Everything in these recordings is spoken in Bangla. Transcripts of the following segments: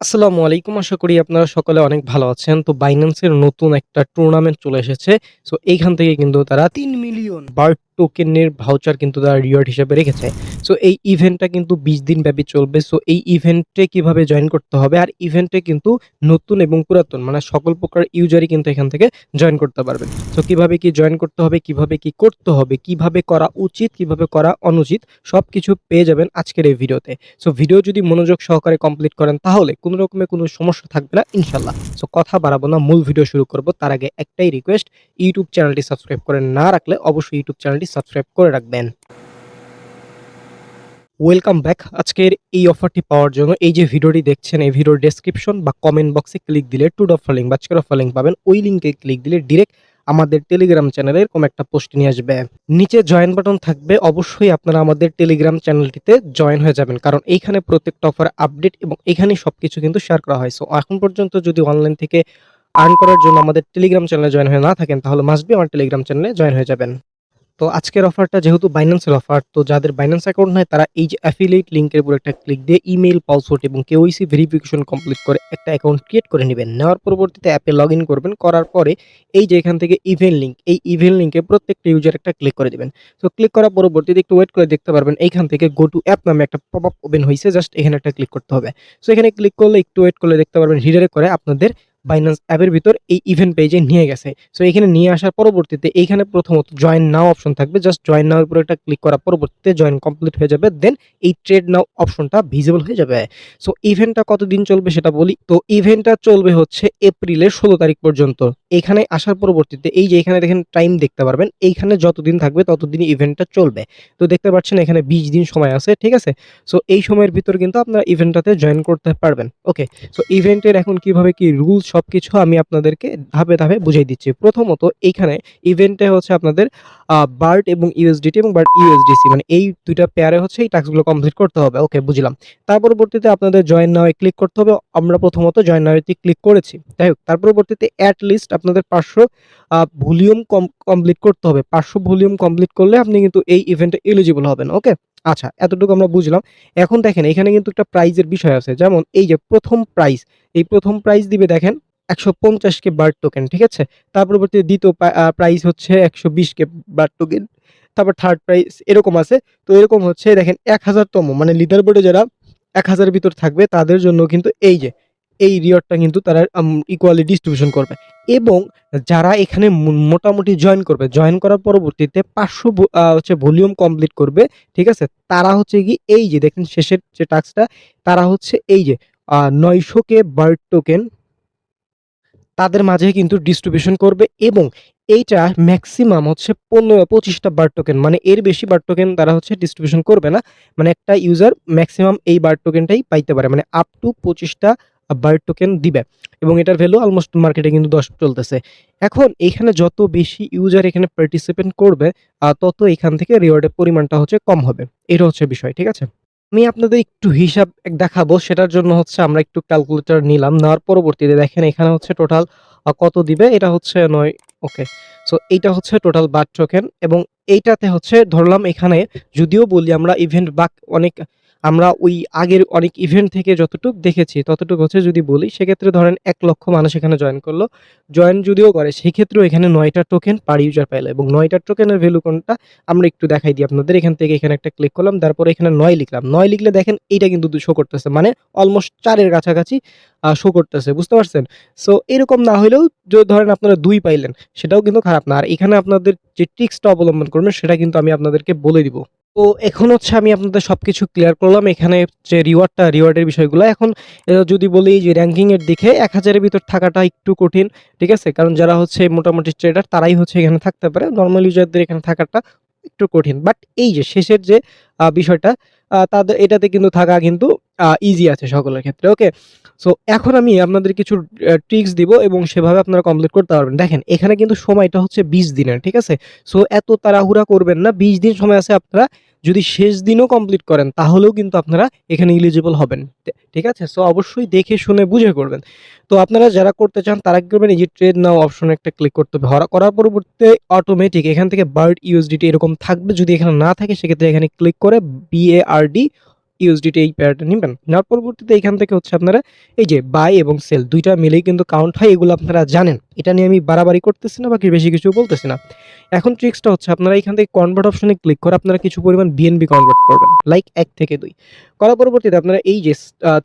আসসালামু আলাইকুম। আশা করি আপনারা সকলে অনেক ভালো আছেন। তো Binance এর নতুন একটা টুর্নামেন্ট চলে এসেছে। সো এইখান থেকে কিন্তু তারা ৩ মিলিয়ন বার্ড টোকেনের ভাউচার কিন্তু তারা রিওয়ার্ড হিসেবে রেখেছে। সো এই ইভেন্টটা কিন্তু ২০ দিন ব্যাপী চলবে। সো এই ইভেন্টে কিভাবে জয়েন করতে হবে? আর ইভেন্টে কিন্তু নতুন এবং পুরাতন মানে সকল প্রকার ইউজারই কিন্তু এখান থেকে জয়েন করতে পারবেন। সো কিভাবে কি জয়েন করতে হবে, কিভাবে কি করতে হবে, কিভাবে করা উচিত, কিভাবে করা অনুচিত সবকিছু পেয়ে যাবেন আজকের এই ভিডিওতে। সো ভিডিও যদি মনোযোগ সহকারে কমপ্লিট করেন তাহলে কোনো রকমের কোনো সমস্যা থাকবে না ইনশাল্লাহ। সো কথা বাড়াবো না, মূল ভিডিও শুরু করব। তার আগে একটাই রিকোয়েস্ট, ইউটিউব চ্যানেলটি সাবস্ক্রাইব করে না রাখলে অবশ্যই ইউটিউব চ্যানেলটি সাবস্ক্রাইব করে রাখবেন। Welcome back. আজকের এই অফারটি পাওয়ার জন্য এই যে ভিডিওটি দেখছেন এই ভিডিওর ডেসক্রিপশন বা কমেন্ট বক্সে ক্লিক দিলে টুড অফার লিঙ্ক বা আজকের অফার লিঙ্ক পাবেন। ওই লিঙ্কে ক্লিক দিলে ডিরেক্ট আমাদের টেলিগ্রাম চ্যানেলের এরকম একটা পোস্ট নিয়ে আসবে। নিচে জয়েন বাটন থাকবে, অবশ্যই আপনারা আমাদের টেলিগ্রাম চ্যানেলটিতে জয়েন হয়ে যাবেন, কারণ এইখানে প্রত্যেকটা অফার আপডেট এবং এখানেই সবকিছু কিন্তু শেয়ার করা হয়। সো এখন পর্যন্ত যদি অনলাইন থেকে আর্ন করার জন্য আমাদের টেলিগ্রাম চ্যানেলে জয়েন হয়ে না থাকেন তাহলে মাস্ট বি আমার টেলিগ্রাম চ্যানেলে জয়েন হয়ে যাবেন। তো আজকের অফারটা যেহেতু বাইন্যান্সের অফার, তো যাদের বাইন্যান্স অ্যাকাউন্ট নাই তারা এই যে অ্যাফিলিয়েট লিংকের উপর একটা ক্লিক দিয়ে ইমেইল, পাসওয়ার্ড এবং কেওয়াইসি ভেরিফিকেশন কমপ্লিট করে একটা অ্যাকাউন্ট ক্রিয়েট করে নেবেন। নেওয়ার পরবর্তীতে অ্যাপে লগইন করবেন। করার পরে এই যে এখান থেকে ইভেন্ট লিংক, এই ইভেন্ট লিংকে প্রত্যেকটা ইউজার একটা ক্লিক করে দিবেন। তো ক্লিক করার পরবর্তীতে একটু ওয়েট করে দেখতে পারবেন এইখান থেকে গো টু অ্যাপ নামে একটা পপআপ ওপেন হইছে। জাস্ট এখানে একটা ক্লিক করতে হবে। সো এখানে ক্লিক করলে একটু ওয়েট করলে দেখতে পারবেন রিডাইরেক্ট করে আপনাদের বাইন্যান্স অ্যাপের ভিতর এই ইভেন্ট পেজে নিয়ে গেছে। সো এখানে নিয়ে আসার পরবর্তীতে এইখানে প্রথমত জয়েন নাও অপশন থাকবে। জাস্ট জয়েন নাও এর উপর একটা ক্লিক করার পরবর্তীতে জয়েন কমপ্লিট হয়ে যাবে। দেন এই ট্রেড নাও অপশনটা ভিজিবল হয়ে যাবে। সো ইভেন্টটা কতদিন চলবে সেটা বলি। তো ইভেন্টটা চলবে হচ্ছে এপ্রিলের ১৬ তারিখ পর্যন্ত। এখানে আসার পরবর্তীতে এই যে এখানে দেখেন টাইম দেখতে পারবেন। এইখানে যতদিন থাকবে ততদিনই ইভেন্টটা চলবে। তো দেখতে পাচ্ছেন এখানে ২০ দিন সময় আছে, ঠিক আছে? সো এই সময়ের ভিতর কিন্তু আপনারা ইভেন্টটাতে জয়েন করতে পারবেন। ওকে। সো ইভেন্টের এখন কিভাবে কি রুলস সবকিছু আমি আপনাদেরকে ধাপে ধাপে বুঝিয়ে দিচ্ছি। প্রথমত এইখানে ইভেন্টে হচ্ছে আপনাদের বার্ড এবং ইউএসডিটি এবং বার্ড ইউএসডিসি মানে এই ২ টা পেয়ারে হচ্ছে এই টাস্কগুলো কমপ্লিট করতে হবে। ওকে, বুঝলাম। তার পরবর্তীতে আপনাদের জয়েন নাও এ ক্লিক করতে হবে। আমরা প্রথমত জয়েন নাও এতে ক্লিক করেছি। যাই হোক, তার পরবর্তীতে এট লিস্ট আপনাদের ৫০০ ভলিউম কমপ্লিট করতে হবে। ৫০০ ভলিউম কমপ্লিট করলে আপনি কিন্তু এই ইভেন্টে এলিজিবল হবেন। ওকে? আচ্ছা, এতটুকু আমরা বুঝলাম। এখন দেখেন এখানে কিন্তু একটা প্রাইজের বিষয় আছে। যেমন এই যে প্রথম প্রাইজ, এই প্রথম প্রাইজ দিবে দেখেন ১৫০ কে বার্ড টোকেন, ঠিক আছে? তার পরবর্তীতে দ্বিতীয় প্রাইজ হচ্ছে ১২০ কে বার্ড টোকেন। তারপর থার্ড প্রাইজ এরকম আছে। তো এরকম হচ্ছে দেখেন ১০০০ তম মানে লিডার বোর্ডে যারা ১০০০ এর ভিতর থাকবে তাদের জন্য কিন্তু এই যে এই রিওয়ার্ডটা কিন্তু তারা ইকুয়ালি ডিস্ট্রিবিউশন করবে। এবং যারা এখানে মোটামুটি জয়েন করবে, জয়েন করার পরবর্তীতে ৫০০ হচ্ছে ভলিউম কমপ্লিট করবে, ঠিক আছে? তারা হচ্ছে গিয়ে এই যে দেখেন শেষের যে টাস্কটা, তারা হচ্ছে এই যে ৯০০ কে বার্ড টোকেন তাদের মাঝে কিন্তু ডিস্ট্রিবিউশন করবে। এবং এইটা ম্যাক্সিমাম হচ্ছে ২৫ টা বার্ড টোকেন, মানে এর বেশি বার্ড টোকেন তারা হচ্ছে ডিস্ট্রিবিউশন করবে না। মানে একটা ইউজার ম্যাক্সিমাম এই বার্ড টোকেনটাই পাইতে পারে, মানে আপ টু ২৫ টা বার্ড টোকেন দিবে। এবং এটার ভ্যালু অলমোস্ট মার্কেটে কিন্তু ১০ চলতেছে। এখন এইখানে যত বেশি ইউজার এখানে পার্টিসিপেন্ট করবে তত এখান থেকে রিওয়ার্ডের পরিমাণটা হচ্ছে কম হবে। এটা হচ্ছে বিষয়, ঠিক আছে? আমি আপনাদের একটু হিসাব দেখাবো। সেটার জন্য হচ্ছে আমরা একটু ক্যালকুলেটর নিলাম। নেওয়ার পরবর্তীতে দেখেন এখানে হচ্ছে টোটাল কত দিবে? এটা হচ্ছে ৯। ওকে। সো এইটা হচ্ছে টোটাল বার্ড টোকেন এবং এইটাতে হচ্ছে ধরলাম এখানে যদিও বলি আমরা ইভেন্ট বাক অনেক আমরা ওই আগের অনেক ইভেন্ট থেকে যতটুক দেখেছি ততটুকু হচ্ছে যদি বলি, সেক্ষেত্রে ধরেন ১,০০,০০০ মানুষ এখানে জয়েন করলো। জয়েন যদিও করে সেক্ষেত্রেও এখানে ৯ টা টোকেন পার ইউজার পাইলো এবং ৯ টা টোকেনের ভ্যালু কোনটা আমরা একটু দেখাই দিই আপনাদের। এখান থেকে এখানে একটা ক্লিক করলাম, তারপরে এখানে ৯ লিখলাম। ৯ লিখলে দেখেন এইটা কিন্তু শো করতেছে। মানে অলমোস্ট ৪ এর কাছাকাছি শো করতেছে। বুঝতে পারছেন? সো এরকম না হইলেও যদি ধরেন আপনারা ২ পাইলেন সেটাও কিন্তু খারাপ না। আর এখানে আপনাদের যে ট্রিক্সটা অবলম্বন করবেন সেটা কিন্তু আমি আপনাদেরকে বলে দিব। তো এখন হচ্ছে আমি আপনাদের সবকিছু ক্লিয়ার করলাম। এখানে যে রিওয়ার্ডের বিষয়গুলো। এখন যদি বলি যে র‍্যাংকিং এর দিকে ১,০০০ এর ভিতর থাকাটা একটু কঠিন। ঠিক আছে? কারণ যারা হচ্ছে মোটামুটি ট্রেডার তারাই হচ্ছে এখানে থাকতে পারে। নরমাল ইউজারদের এখানে থাকাটা একটু কঠিন। বাট এই যে শেষের যে বিষয়টা তাদের এটাতে কিন্তু থাকা কিন্তু ইজি আছে সকলের ক্ষেত্রে। ওকে? সো এখন আমি আপনাদের কিছু ট্রিকস দিব এবং সেভাবে আপনারা কমপ্লিট করতে পারবেন। দেখেন এখানে কিন্তু সময়টা হচ্ছে ২০ দিনের। ঠিক আছে? সো এত তাড়াহুড়া করবেন না। ২০ দিন সময় আছে, আপনারা যদি শেষ দিনও কমপ্লিট করেন তাহলেও কিন্তু আপনারা এখানে এলিজিবল হবেন। ঠিক আছে? সো অবশ্যই দেখে শুনে বুঝে করবেন। তো আপনারা যারা করতে চান তারা কি করবেন, এই যে ট্রেড নাও অপশনে একটা ক্লিক করতে হবে। করার পরবর্তীতে অটোমেটিক এখান থেকে বার্ড ইউএসডিটি এরকম থাকবে। যদি এখানে না থাকে সেক্ষেত্রে এখানে ক্লিক করে BARD ইউএসডিটি এই পেয়ারটা নিবেন। নেওয়ার পরবর্তীতে এখান থেকে হচ্ছে আপনারা এই যে বাই এবং সেল ২ টা মিলেই কিন্তু কাউন্ট হয়, এগুলো আপনারা জানেন। এটা নিয়ে আমি বাড়াবাড়ি করতেছি না বা বেশি কিছু বলতেছি না। এখন ট্রিক্সটা হচ্ছে আপনারা এখান থেকে কনভার্ট অপশনে ক্লিক করে আপনারা কিছু পরিমাণ বিএনবি কনভার্ট করবেন। লাইক ১ থেকে ২। করার পরবর্তীতে আপনারা এই যে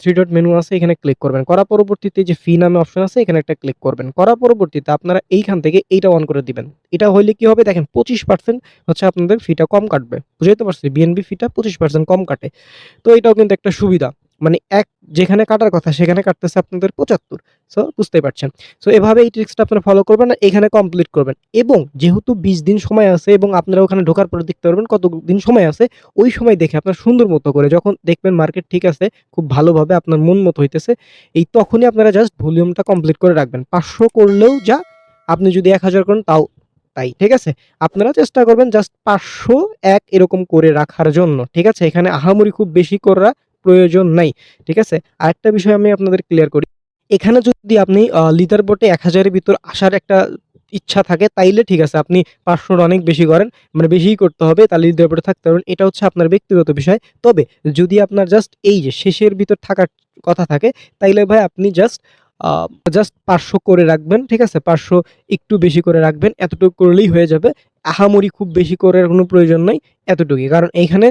3 ডট মেনু আছে এখানে ক্লিক করবেন। করার পরবর্তীতে যে ফি নামে অপশন আছে এখানে একটা ক্লিক করবেন। করার পরবর্তীতে আপনারা এইখান থেকে এইটা অন করে দিবেন। এটা হইলে কি হবে দেখেন 25% হচ্ছে আপনাদের ফিটা কম কাটবে। বুঝাইতে পারছি? বিএনবি ফিটা 25% কম কাটে। তো এটাও কিন্তু একটা সুবিধা। মানে যেখানে কাটার কথা সেখানে কাটতেছে আপনাদের ৭৫। সো বুঝতেই পারছেন। সো এভাবে এই ট্রিক্সটা আপনারা ফলো করবেন আর এখানে কমপ্লিট করবেন। এবং যেহেতু ২০ দিন সময় আছে এবং আপনারা ওখানে ঢোকার পরে দেখতে পারবেন কত দিন সময় আছে, ওই সময় দেখে আপনার সুন্দর মতো করে যখন দেখবেন মার্কেট ঠিক আছে, খুব ভালোভাবে আপনার মন মতো হইতেছে, এই তখনই আপনারা জাস্ট ভলিউমটা কমপ্লিট করে রাখবেন। ৫০০ করলেও যা, আপনি যদি ১০০০ করেন তাও তাই। ঠিক আছে? আপনারা চেষ্টা করবেন জাস্ট ৫০০, ১ এরকম করে রাখার জন্য। ঠিক আছে? এখানে আহামরি খুব বেশি করা প্রয়োজন নাই। ঠিক আছে? আরেকটা বিষয় আমি আপনাদের ক্লিয়ার করি। এখানে যদি আপনি লিডার বোর্ডে ১০০০ এর ভিতর আসার একটা ইচ্ছা থাকে তাইলে ঠিক আছে। আপনি ৫০০ র অনেক বেশি করেন। মানে বেশিই করতে হবে তাহলে লিডার বোর্ডে থাকতে পারবেন। এটা হচ্ছে আপনার ব্যক্তিগত বিষয়। তবে যদি আপনার জাস্ট এই যে শেষের ভিতর থাকার কথা থাকে তাইলে ভাই আপনি আ জাস্ট ৫০০ করে রাখবেন। ঠিক আছে? ৫০০ একটু বেশি করে রাখবেন। এতটুকু করলেই হয়ে যাবে। আহামরি খুব বেশি করার কোনো প্রয়োজন নাই। এতটুকুই। কারণ এইখানে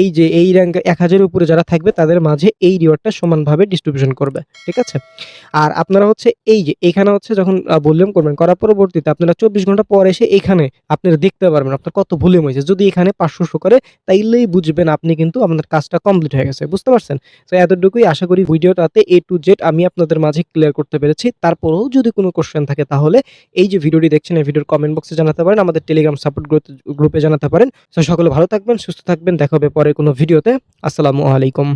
এই যে এই র‍্যাংক ১০০০ এর উপরে যারা থাকবে তাদের মাঝে এই রিওয়ার্ডটা সমানভাবে ডিস্ট্রিবিউশন করবে। ঠিক আছে? আর আপনারা হচ্ছে এই যে এখানে হচ্ছে যখন ভলিউম করবেন, করার পরবর্তীতে আপনারা ২৪ ঘন্টা পর এসে এখানে আপনারা দেখতে পারবেন আপনার কত ভলিউম হয়েছে। যদি এখানে ৫০০ শো করে তাইলেই বুঝবেন আপনি কিন্তু আপনার কাজটা কমপ্লিট হয়ে গেছে। বুঝতে পারছেন? তো এতটুকুই, আশা করি ভিডিওটাতে A to Z আমি আপনাদের মাঝে ক্লিয়ার করতে পেরেছি। তারপরেও যদি কোনো কোয়েশ্চেন থাকে তাহলে এই যে ভিডিওটি দেখছেন এই ভিডিওর কমেন্ট বক্সে জানাতে পারেন। আমাদের টেলিগ্রাম সাপোর্ট গ্রুপে জানাতে পারেন। সো সকলে ভালো থাকবেন, সুস্থ থাকবেন। দেখা হবে পরের কোনো ভিডিওতে। আসসালামু আলাইকুম।